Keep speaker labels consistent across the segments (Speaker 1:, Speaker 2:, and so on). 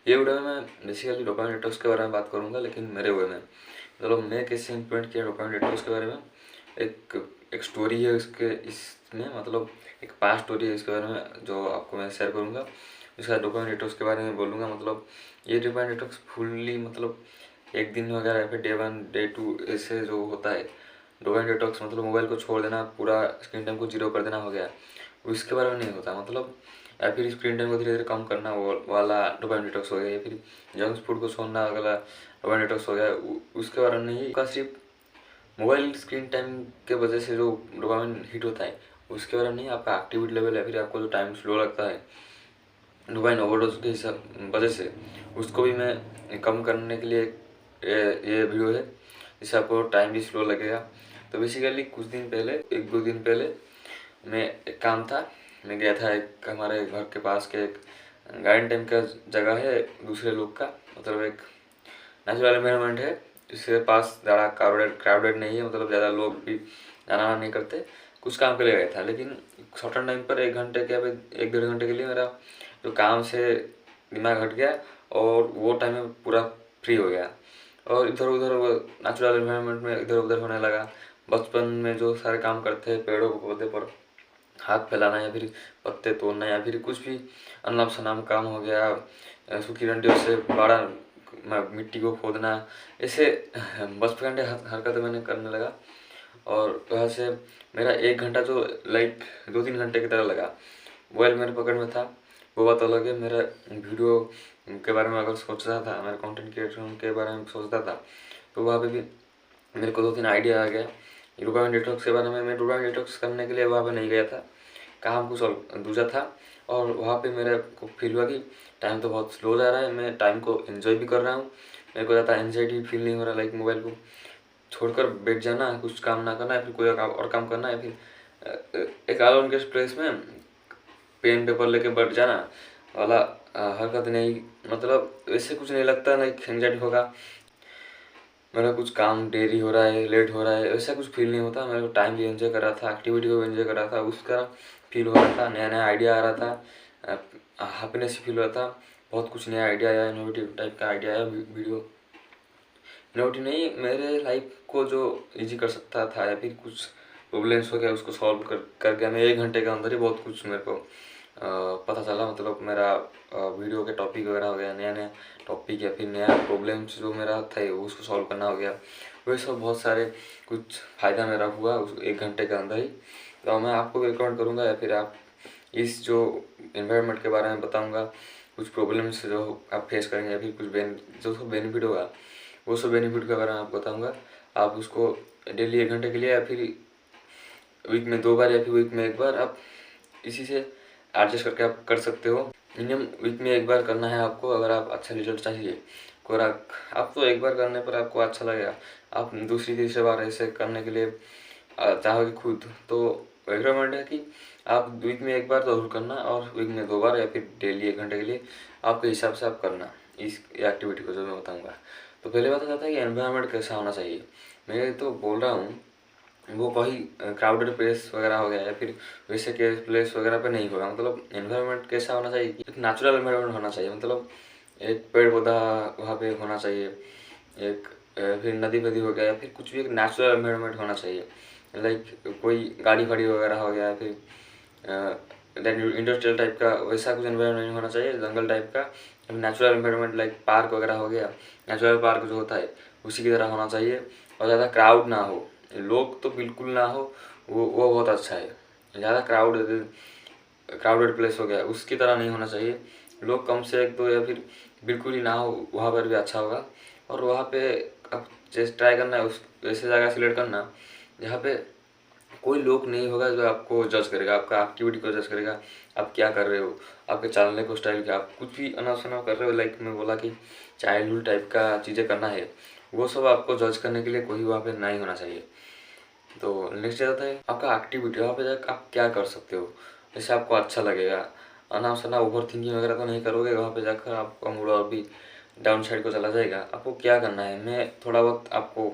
Speaker 1: ये वीडियो में मैं बेसिकली डोपामिन डिटॉक्स के बारे में बात करूंगा, लेकिन मेरे वे में मतलब मैं कैसे इम्प्लीमेंट किया डोपामिन डिटॉक्स के बारे में। एक स्टोरी है इसके, इसमें मतलब एक पास्ट स्टोरी है इसके बारे में जो आपको मैं शेयर करूंगा। इसका डोपामिन डिटॉक्स के बारे में बोलूँगा। मतलब ये डोपामिन डिटॉक्स फुल्ली मतलब एक दिन वगैरह या फिर डे 1 डे 2 ऐसे जो होता है डोपामिन डिटॉक्स, मतलब मोबाइल को छोड़ देना, पूरा स्क्रीन टाइम को 0 कर देना हो गया, उसके बारे में नहीं होता। मतलब या फिर स्क्रीन टाइम को धीरे धीरे कम करना वो वाला डोपामिन डिटॉक्स हो गया, या फिर जंक फूड को छोड़ना वाला डोपामिन डिटॉक्स हो गया, उसके बारे में नहीं। का सिर्फ मोबाइल स्क्रीन टाइम के वजह से जो डोपामिन हिट होता है उसके बारे में नहीं। आपका एक्टिविटी लेवल या फिर आपको जो टाइम स्लो लगता है डोपामिन ओवरडोज के हिसाब वजह से, उसको भी मैं कम करने के लिए ये वीडियो है, जिससे आपको टाइम भी स्लो लगेगा। तो बेसिकली कुछ दिन पहले, 1-2 दिन पहले मैं एक काम था, मैं गया था एक हमारे घर के पास के एक गार्डन टाइम का जगह है दूसरे लोग का, मतलब एक नेचुरल एनवायरनमेंट है, इसके पास ज़्यादा क्राउडेड नहीं है, मतलब ज़्यादा लोग भी जाना आना नहीं करते। कुछ काम के लिए गया था, लेकिन शॉर्टन टाइम पर 1 घंटे के 1-1.5 घंटे के लिए मेरा जो काम से दिमाग हट गया और वो टाइम में पूरा फ्री हो गया और इधर उधर नेचुरल एनवायरनमेंट में इधर उधर होने लगा। बचपन में जो सारे काम करते हैं, पेड़ों को पौधे पर हाथ फैलाना या फिर पत्ते तोड़ना या फिर कुछ भी अनाप शनाप काम हो गया, सूखी डंडियों से बड़ा मिट्टी को खोदना, ऐसे बचपन के हरकतें मैंने करने लगा। और वहाँ से मेरा 1 घंटा जो लाइक 2-3 घंटे की तरह लगा, मोबाइल मेरे पकड़ में था, वो बात अलग है। मेरा वीडियो के बारे में अगर सोच रहा था, मेरे कंटेंट क्रिएटर के बारे में सोचता था, तो वहाँ पे भी मेरे को 2-3 आइडिया आ गया डोपामिन डिटॉक्स के बारे में। मैं डोपामिन डिटॉक्स करने के लिए वहाँ पे नहीं गया था, काम कुछ दूसरा था, और वहाँ पे मेरे को फील हुआ कि टाइम तो बहुत स्लो जा रहा है, मैं टाइम को एंजॉय भी कर रहा हूँ, मेरे को ज़्यादा एंजाइटी फील नहीं हो रहा, लाइक मोबाइल को छोड़कर बैठ जाना, कुछ काम ना करना या फिर कोई और काम करना, या फिर एक अलोन के प्लेस में पेन पेपर लेके बैठ जाना वाला हरकत नहीं। मतलब वैसे कुछ नहीं लगता, ना एंजाइटी होगा, मेरा कुछ काम देरी हो रहा है, लेट हो रहा है, ऐसा कुछ फील नहीं होता। मेरे को टाइम भी एंजॉय कर रहा था, एक्टिविटी को भी एंजॉय कर रहा था, उसका फील हो रहा था, नया नया आइडिया आ रहा था, हैप्पीनेस फील हो रहा था, बहुत कुछ नया आइडिया आया, इनोवेटिव टाइप का आइडिया आया। वीडियो इनोवेटिव नहीं, मेरे लाइफ को जो ईजी कर सकता था या फिर कुछ प्रॉब्लम्स हो गया उसको सॉल्व कर गया मैं 1 घंटे के अंदर ही। बहुत कुछ मेरे को पता चला, मतलब मेरा वीडियो के टॉपिक वगैरह हो गया, नया नया टॉपिक या फिर नया प्रॉब्लम्स जो मेरा था उसको सॉल्व करना हो गया, वही सब बहुत सारे कुछ फ़ायदा मेरा हुआ उस 1 घंटे के अंदर ही। तो मैं आपको भी रिकमेंड करूँगा, या फिर आप इस जो इन्वायरमेंट के बारे में बताऊँगा, कुछ प्रॉब्लम्स जो आप फेस करेंगे या फिर कुछ जो बेनिफिट होगा, वो सब बेनिफिट के बारे में आपको बताऊँगा। आप उसको डेली 1 घंटे के लिए या फिर वीक में 2 बार या फिर वीक में 1 बार आप इसी से एडजस्ट करके आप कर सकते हो। मिनिमम वीक में 1 बार करना है आपको, अगर आप अच्छा रिजल्ट चाहिए। और आप तो 1 बार करने पर आपको अच्छा लगेगा, आप दूसरी तीसरे बार ऐसे करने के लिए चाहोगे खुद, तो रिकमेंड है कि आप वीक में 1 बार ज़रूर करना और वीक में 2 बार या फिर डेली 1 घंटे के लिए आपके हिसाब से आप करना इस एक्टिविटी को जो मैं बताऊँगा। तो पहले बात आता है कि एनवायरनमेंट कैसा होना चाहिए। मैं तो बोल रहा हूँ वो कहीं क्राउडेड प्लेस वगैरह हो गया या फिर वैसे के प्लेस वगैरह पे नहीं होगा। मतलब एनवायरनमेंट कैसा होना चाहिए, एक नेचुरल एनवायरनमेंट होना चाहिए। मतलब एक पेड़ पौधा वहाँ पे होना चाहिए, एक फिर नदी वदी हो गया या फिर कुछ भी एक नेचुरल एनवायरनमेंट होना चाहिए। लाइक कोई गाड़ी फाड़ी वगैरह हो गया, फिर इंडस्ट्रियल टाइप का वैसा कुछ एनवायरनमेंट होना चाहिए, जंगल टाइप का। नेचुरल एनवायरनमेंट लाइक पार्क वगैरह हो गया, नेचुरल पार्क जो होता है उसी की तरह होना चाहिए। और ज़्यादा क्राउड ना हो, लोग तो बिल्कुल ना हो, वो बहुत अच्छा है। ज़्यादा क्राउडेड प्लेस हो गया उसकी तरह नहीं होना चाहिए, लोग कम से 1-2 या फिर बिल्कुल ही ना हो, वहाँ पर भी अच्छा होगा। और वहाँ पे अब जैसे ट्राई करना है उस वैसे जगह सिलेक्ट करना जहाँ पे कोई लोग नहीं होगा जो आपको जज करेगा, आपका एक्टिविटी को जज करेगा, आप क्या कर रहे हो, आपके चलने को स्टाइल क्या, आप कुछ भी अनाप शनाप कर रहे हो, लाइक मैं बोला कि चाइल्डहुड टाइप का चीज़ें करना है, वो सब आपको जज करने के लिए कोई वहाँ पे नहीं होना चाहिए। तो नेक्स्ट आता है आपका एक्टिविटी, वहाँ पे जाकर आप क्या कर सकते हो, जैसे आपको अच्छा लगेगा। अनाप शनाप ओवर थिंकिंग वगैरह तो नहीं करोगे, वहाँ पे जाकर आपका मूड और भी डाउन साइड को चला जाएगा। आपको क्या करना है, मैं थोड़ा बहुत आपको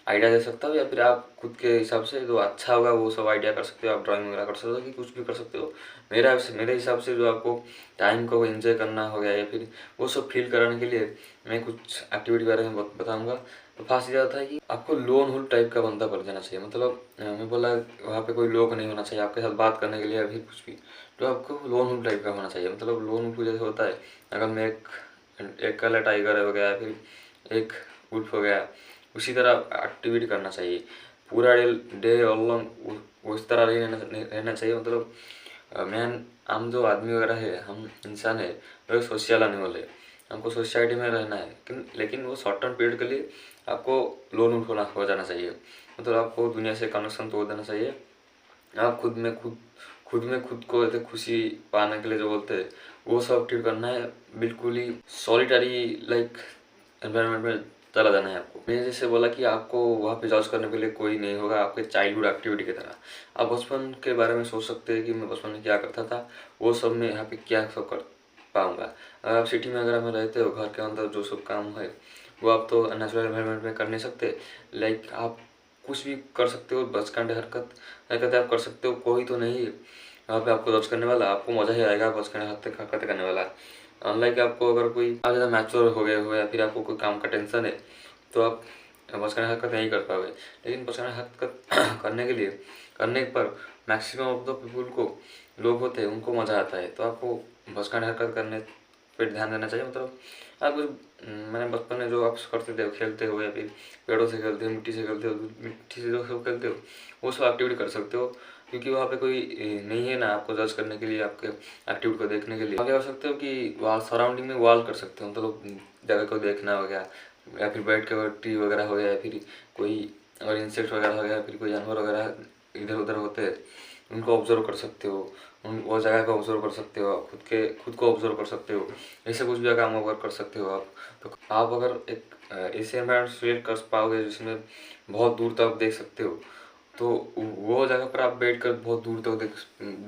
Speaker 1: आइडिया दे सकता हूँ, या फिर आप खुद के हिसाब से जो अच्छा होगा वो सब आइडिया कर सकते हो। आप ड्राइंग वगैरह कर सकते हो कि कुछ भी कर सकते हो। मेरे हिसाब से जो आपको टाइम को एंजॉय करना हो गया या फिर वो सब फील कराने के लिए मैं कुछ एक्टिविटी के बारे में बताऊँगा। तो फर्स्ट ये आता है कि आपको लोन वुल्फ टाइप का बंदा बन जाना चाहिए। मतलब मैं बोला वहाँ पे कोई लोग नहीं होना चाहिए आपके साथ बात करने के लिए या फिर कुछ भी। तो आपको लोन वुल्फ टाइप का होना चाहिए। मतलब लोन वुल्फ जैसे होता है, अगर मैं एक काला टाइगर हो गया, फिर एक वुल्फ हो गया, उसी तरह एक्टिविटी करना चाहिए। पूरा डे ऑल लॉन्ग उस तरह रहना चाहिए। मतलब मैन हम जो आदमी वगैरह है, हम इंसान है, वो सोशल एनिमल है। हमको सोसाइटी में रहना है, लेकिन वो शॉर्ट टर्म पीरियड के लिए आपको लोन वोन हो जाना चाहिए। मतलब आपको दुनिया से कनेक्शन तोड़ देना चाहिए। आप खुद को ऐसे खुशी पाने के लिए जो बोलते हैं वो सब ट्रीट करना है। बिल्कुल ही सॉलिटरी लाइक एनवायरनमेंट में चला जाना है आपको। मैंने जैसे बोला कि आपको वहाँ पे जॉज करने के लिए कोई नहीं होगा, आपके चाइल्डहुड एक्टिविटी की तरह। आप बचपन के बारे में सोच सकते हैं कि मैं बचपन में क्या करता था, वो सब मैं यहाँ पे क्या सब कर पाऊँगा। अगर आप सिटी में अगर में रहते हो, घर के अंदर जो सब काम है वो आप तो नेचुरल एनवायरनमेंट में कर नहीं सकते। लाइक आप कुछ भी कर सकते हो, बचकाने हरकतें आप कर सकते हो। कोई तो नहीं वहाँ पे आपको जज करने वाला, आपको मज़ा ही आएगा बचकाने हरकतें करने वाला। अनलाइक आपको अगर कोई आप ज़्यादा मैच्योर हो गए हो या फिर आपको कोई काम का टेंशन है तो आप बचकाने हरकत नहीं कर पाओगे। लेकिन बचकाने हरकत करने पर मैक्सिमम ऑफ द पीपल को लोग होते हैं उनको मज़ा आता है। तो आपको बचकाने हरकत करने पे ध्यान देना चाहिए। मतलब आप मैंने बचपन में जो आप करते थे, खेलते हो या फिर पेड़ों से खेलते हो, मिट्टी से जो सब खेलते हो वो सब एक्टिविटी कर सकते हो। क्योंकि वहाँ पे कोई नहीं है ना आपको जज करने के लिए, आपके एक्टिविटी को देखने के लिए। आप क्या कर सकते हो कि वॉल सराउंडिंग में वॉल कर सकते हो। मतलब जगह को देखना हो गया, या फिर बैठ के ट्री वगैरह हो गया, या फिर कोई अगर इंसेक्ट वगैरह हो गया, फिर कोई जानवर वगैरह इधर उधर होते हैं उनको ऑब्जर्व कर सकते हो। उन वो जगह को ऑब्जर्व कर सकते हो, खुद को ऑब्जर्व कर सकते हो। ऐसे कुछ भी काम वगैरह कर सकते हो आप। तो आप अगर एक ऐसे एनवायरनमेंट क्रिएट कर पाओगे जिसमें बहुत दूर तक देख सकते हो, तो वो जगह पर आप बैठ कर बहुत दूर तक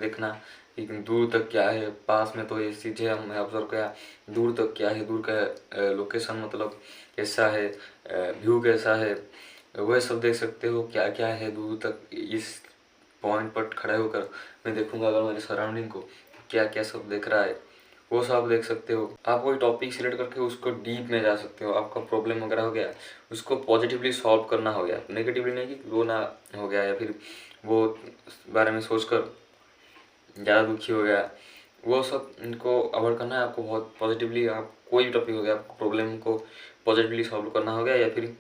Speaker 1: देखना कि दूर तक क्या है, पास में तो ये चीज़ें हमने ऑब्जर्व किया, दूर तक क्या है, दूर का लोकेशन मतलब कैसा है, व्यू कैसा है, वह सब देख सकते हो। क्या क्या है दूर तक, इस पॉइंट पर खड़े होकर मैं देखूंगा अगर मेरे सराउंडिंग को क्या क्या सब देख रहा है, वो सब आप देख सकते हो। आप कोई टॉपिक सिलेक्ट करके उसको डीप में जा सकते हो। आपका प्रॉब्लम वगैरह हो गया, उसको पॉजिटिवली सॉल्व करना हो गया, नेगेटिवली नहीं कि रोना हो गया या फिर वो बारे में सोचकर ज़्यादा दुखी हो गया, वो सब इनको अवॉइड करना है आपको। बहुत पॉजिटिवली आप कोई भी टॉपिक हो गया, आपको प्रॉब्लम को पॉजिटिवली सॉल्व करना हो गया, या फिर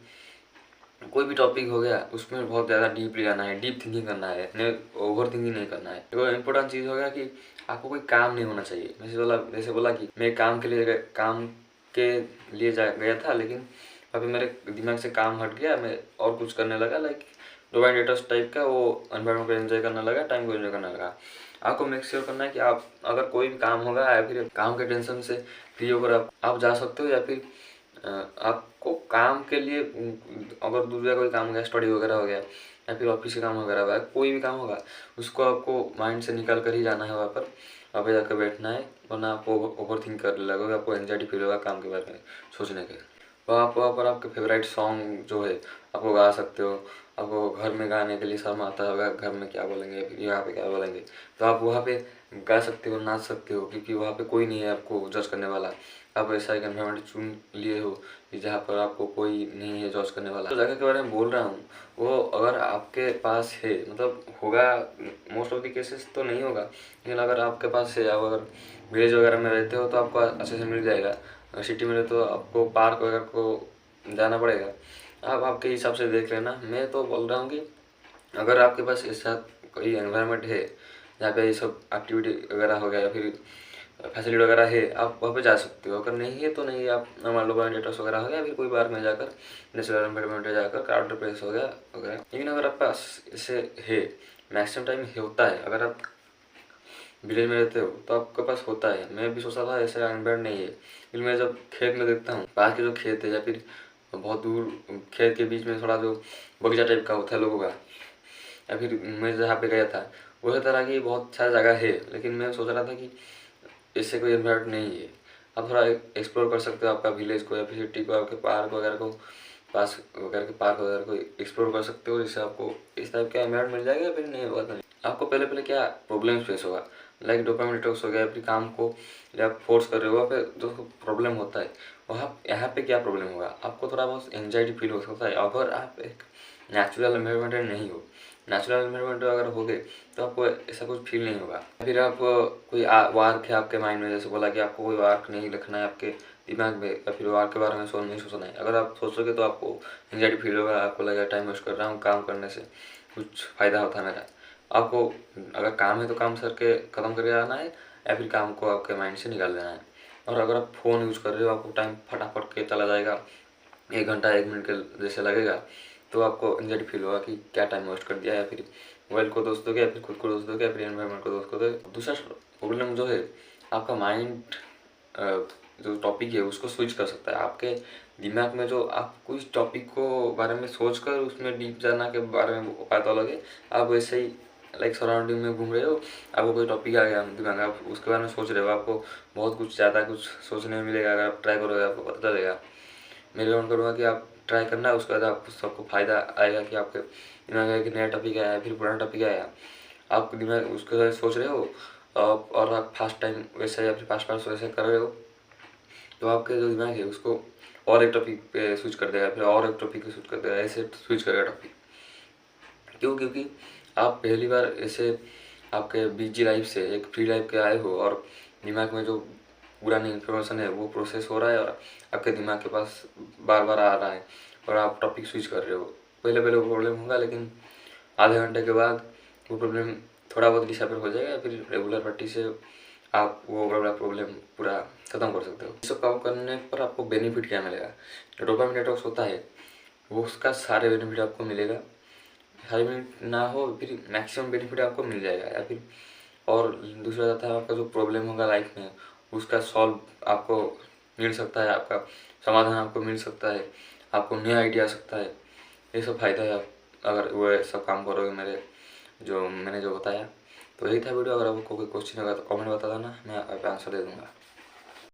Speaker 1: कोई भी टॉपिक हो गया उसमें बहुत ज़्यादा डीपली जाना है, डीप थिंकिंग करना है, इतने ओवर थिंकिंग नहीं करना है। तो इम्पोर्टेंट चीज़ हो गया कि आपको कोई काम नहीं होना चाहिए। जैसे बोला कि मैं काम के लिए गया था, लेकिन अभी मेरे दिमाग से काम हट गया, मैं और कुछ करने लगा लाइक डोबाइन डेटर्स टाइप का, वो एनवायरमेंट को एंजॉय करने लगा, टाइम को एंजॉय करने लगा। आपको मेक श्योर करना है कि आप अगर कोई भी काम होगा या फिर काम के टेंशन से फ्री होकर आप जा सकते हो, या फिर आपको काम के लिए अगर दूसरा कोई काम हो गया, स्टडी वगैरह हो गया या फिर ऑफिस का काम वगैरह होगा, कोई भी काम होगा उसको आपको माइंड से निकाल कर ही जाना है वहाँ पर जाकर बैठना है। वरना आपको ओवर थिंक कर लगेगा, आपको एंजाइटी फील होगा काम के बारे में सोचने के। वहाँ पर आपके फेवरेट सॉन्ग जो है आपको गा सकते हो। आपको घर में गाने के लिए शर्म आता होगा, घर में क्या बोलेंगे, फिर यहाँ पे क्या बोलेंगे, तो आप वहाँ पे गा सकते हो, नाच सकते हो, क्योंकि वहाँ पे कोई नहीं है आपको जज करने वाला। आप ऐसा एक एनवायरनमेंट चुन लिए हो कि जहाँ पर आपको कोई नहीं है जज करने वाला। तो जगह के बारे में बोल रहा हूँ, वो अगर आपके पास है, मतलब होगा, मोस्ट ऑफ द केसेस तो नहीं होगा, लेकिन अगर आपके पास है, आप अगर विलेज वगैरह में रहते हो तो आपको अच्छे से मिल जाएगा। सिटी में रहते हो तो पार्क वगैरह को जाना पड़ेगा। आप आपके हिसाब से देख लेना। मैं तो बोल रहा हूँ कि अगर आपके पास ऐसा कोई एनवायरनमेंट है जहाँ पे ये सब एक्टिविटी वगैरह हो गया या फिर फैसिलिटी वगैरह है, आप वहाँ पे जा सकते हो। अगर नहीं है तो नहीं, आप मान लो डेटर्स वगैरह हो गया, फिर कोई बार में जाकर नेचुरल एनवायरनमेंट में जाकर क्राउडेड प्लेस हो गया वगैरह। लेकिन अगर आपके पास ऐसे है, मैक्सिमम टाइम होता है, अगर आप विलेज में रहते हो तो आपके पास होता है। मैं भी सोचा था ऐसा एनवायरनमेंट नहीं है, लेकिन मैं जब खेत में देखता हूँ, पास के जो खेत है या फिर बहुत दूर खेत के बीच में थोड़ा जो बगीचा टाइप का होता है लोगों का, या फिर मैं जहाँ पे गया था वही तरह की बहुत सारी जगह है, लेकिन मैं सोच रहा था कि इससे कोई एनवायरनमेंट नहीं है। आप थोड़ा एक्सप्लोर कर सकते हो आपका विलेज को या फिर सिटी को, आपके पार्क वगैरह को पास वगैरह के पार्क वगैरह को एक्सप्लोर कर सकते हो, जिससे आपको इस टाइप का एनवायरनमेंट मिल जाएगा। फिर नहीं होगा तो नहीं। आपको पहले पहले क्या प्रॉब्लम्स फेस होगा, लाइक डोपामिन डिटॉक्स हो गया, फिर काम को जब फोर्स कर रहे हो फिर जो प्रॉब्लम होता है वहाँ यहाँ पे क्या प्रॉब्लम होगा, आपको थोड़ा बहुत एंजाइटी फील हो सकता है अगर आप एक नेचुरल एनवायरनमेंट में नहीं हो। नेचुरल एनवायरनमेंट अगर हो गए तो आपको ऐसा कुछ फील नहीं होगा। फिर आप कोई वार्क है आपके माइंड में, जैसे बोला कि आपको कोई वार्क नहीं लिखना है आपके दिमाग में, या फिर वार्क के बारे में नहीं सोचना है। अगर आप सोचोगे तो आपको एंजाइटी फील होगा, आपको लगेगा टाइम वेस्ट कर रहा हूँ, काम करने से कुछ फ़ायदा होता है मेरा। आपको अगर काम है तो काम सर के ख़त्म करके आना है, या फिर काम को आपके माइंड से निकाल देना है। और अगर आप फ़ोन यूज़ कर रहे हो, आपको टाइम फटाफट के चला जाएगा, 1 घंटा 1 मिनट के जैसे लगेगा, तो आपको एंजाइटी फील होगा कि क्या टाइम वेस्ट कर दिया, या फिर मोबाइल को दोस्त दोगे, या फिर खुद को दोस्त दोगे, या फिर एनवायरनमेंट को दोस्त दोगे। दूसरा प्रॉब्लम जो है, आपका माइंड जो टॉपिक है उसको स्विच कर सकता है। आपके दिमाग में जो आप कुछ टॉपिक को बारे में सोच कर उसमें डीप जाना के बारे में बात तो अलग है, आप वैसे ही लाइक सराउंडिंग में घूम रहे हो, आपको कोई टॉपिक आ गया दिमाग, आप उसके बारे में सोच रहे हो, आपको बहुत कुछ ज़्यादा कुछ सोचने में मिलेगा। अगर आप ट्राई करोगे आपको पता चलेगा। मैं रिकमेंड करूँगा कि आप ट्राई करना, उसके बाद आपको सबको फ़ायदा आएगा कि आपके दिमाग में एक नया टॉपिक आया, फिर पुराना टॉपिक आया, आप दिमाग उसके साथ सोच रहे हो और आप फास्ट टाइम वैसे या फिर फास्ट फास्ट वैसे कर रहे हो, तो आपके जो दिमाग है उसको और एक टॉपिक पे स्विच कर देगा, फिर और एक टॉपिक पे स्विच कर देगा, ऐसे स्विच करेगा टॉपिक। क्योंकि आप पहली बार ऐसे आपके बिजी लाइफ से एक फ्री लाइफ के आए हो, और दिमाग में जो पुरानी इन्फॉर्मेशन है वो प्रोसेस हो रहा है, और आपके दिमाग के पास बार बार आ रहा है, और आप टॉपिक स्विच कर रहे हो। पहले पहले वो प्रॉब्लम होगा, लेकिन आधे घंटे के बाद वो प्रॉब्लम थोड़ा बहुत डिसअपियर हो जाएगा, फिर रेगुलर प्रैक्टिस से आप वो वाला प्रॉब्लम पूरा ख़त्म कर सकते हो। ये सब काम करने पर आपको बेनिफिट क्या मिलेगा, जो डोपामिन डिटॉक्स होता है वो उसका सारे बेनिफिट आपको मिलेगा। सारे बेनिफिट ना हो फिर मैक्सिमम बेनिफिट आपको मिल जाएगा, या फिर और दूसरा रहता है आपका जो प्रॉब्लम होगा लाइफ में उसका सॉल्व आपको मिल सकता है, आपका समाधान आपको मिल सकता है, आपको नया आइडिया आ सकता है। ये सब फ़ायदा है आप अगर वो सब काम करोगे मैंने जो बताया। तो यही था वीडियो। अगर आपको कोई क्वेश्चन होगा तो कमेंट बता देना, मैं आप आंसर दे दूँगा।